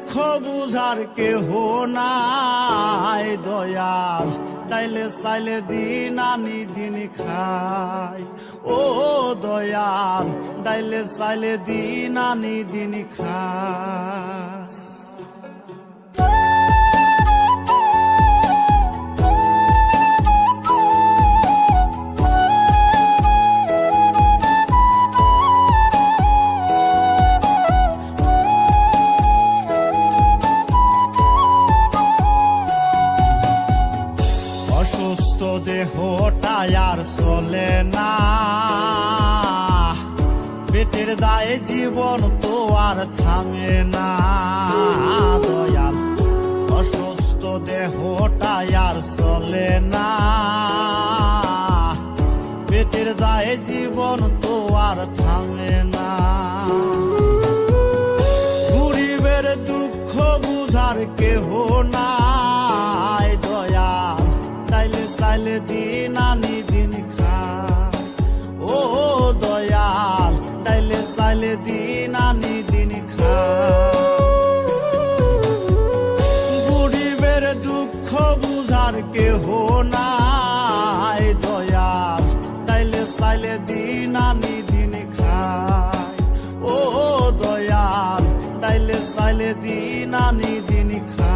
দুঃখ বুঝার কেহ নাই দয়াল, তাইলে চাইলে দিন আনি দিন খাই। ও দয়াল, তাইলে চাইলে দিন আনি দিন খাই। অসুস্থ দেহটাই আর চলে না, পেটের দায়ে জীবন তো আর থামে না দয়াল। অসুস্থ দেহটাই আর চলে না, পেটের দায়ে জীবন তো আর থামে না। গরিবের দুঃখ বুঝার কেহ নাই দয়াল, তাইলে চাইলে দিন আনি দিন খাই। ও দয়াল, তাইলে চাইলে দিন আনি দিন খাই। গরিবের দুঃখ বুঝার কেহ নাই দয়াল, তাইলে চাইলে দিন আনি দিন খাই। ও দয়াল, তাইলে চাইলে দিন আনি দিন খাই।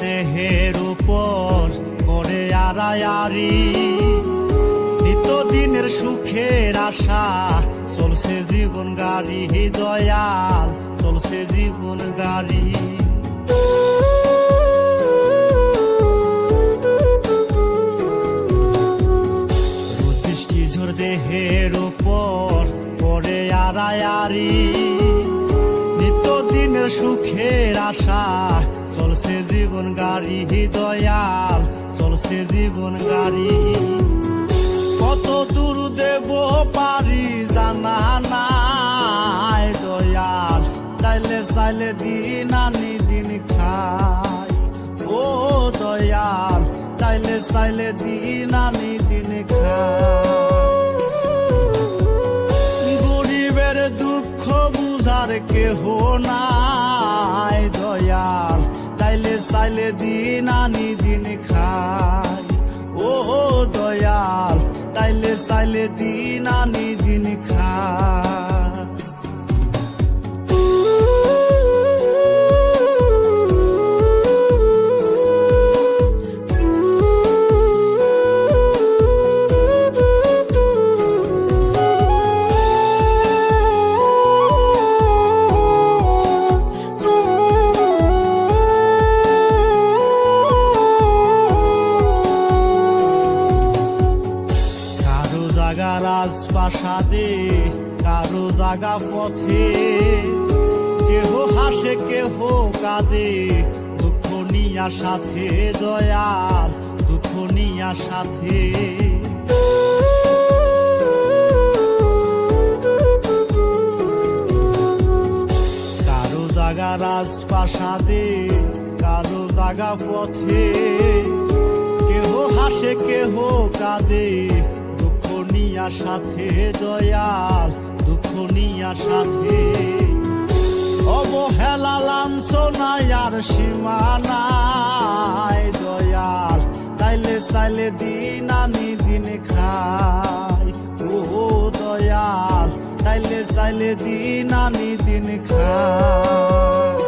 দেহের উপর করে আড়ায়ারি, নিত্যদিনের সুখের আশা চলছে জীবন গাড়ি দয়াল, চলছে জীবন গাড়ি। বৃষ্টি ঝড় দেহের উপর করে আড়ায়ারি, নিত্যদিনের সুখের আশা চলছে জীবন গাড়ি দয়াল, চলছে জীবন গাড়ি। কত দূর দেব পারি জানা নাই দয়াল, তাইলে চাইলে দিন আনি দিন খাই। ও দয়াল, তাইলে চাইলে দিন আনি দিন খাই। গরিবের দুঃখ বুঝার কেহ নাই দয়াল, তাইলে চাইলে দিন আনি দিন খাই। ও দয়াল, তাইলে চাইলে দিন আনি দিন খাই। জাগা রাজপ্রাসাদে, কারো জাগা পথে, কেহ হাসে কেহ কাঁদে, দুঃখ নিয়া সাথে দয়াল, দুঃখ নিয়া সাথে। কারো জাগা রাজপ্রাসাদে, কারো জাগা পথে, কেহ হাসে কেহ কাঁদে, নিয়া সাথে দয়াল, দুঃখ নিয়া সাথে। অবহেলা লাঞ্ছনায় আর সীমানায় দয়াল, তাইলে চাইলে দিন আনি দিন খাই। ও দয়াল, তাইলে চাইলে দিন আনি দিন খাই।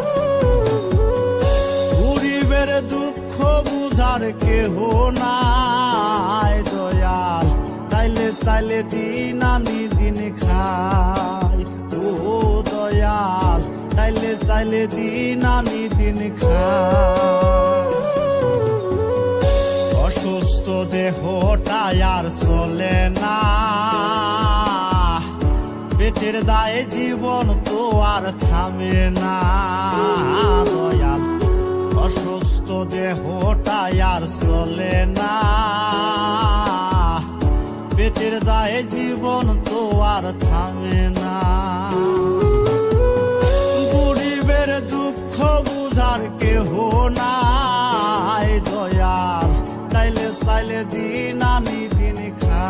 গরিবের দুঃখ বুঝার কেহ নাই দয়াল, তাইলে চাইলে দিন আনি দিন খাই। ও দয়াল, তাইলে চাইলে দিন আনি দিন খাই। অসুস্থ দেহটা আর চলে না, পেটের দায়ে জীবন তো আর থামে না দয়াল। অসুস্থ দেহটা আর চলে না, পেটের দায়ে জীবন তো আর থামে না। গরিবের দুঃখ বুঝার কেহ নাই দয়াল, চাইলে দিন আনি দিন খা।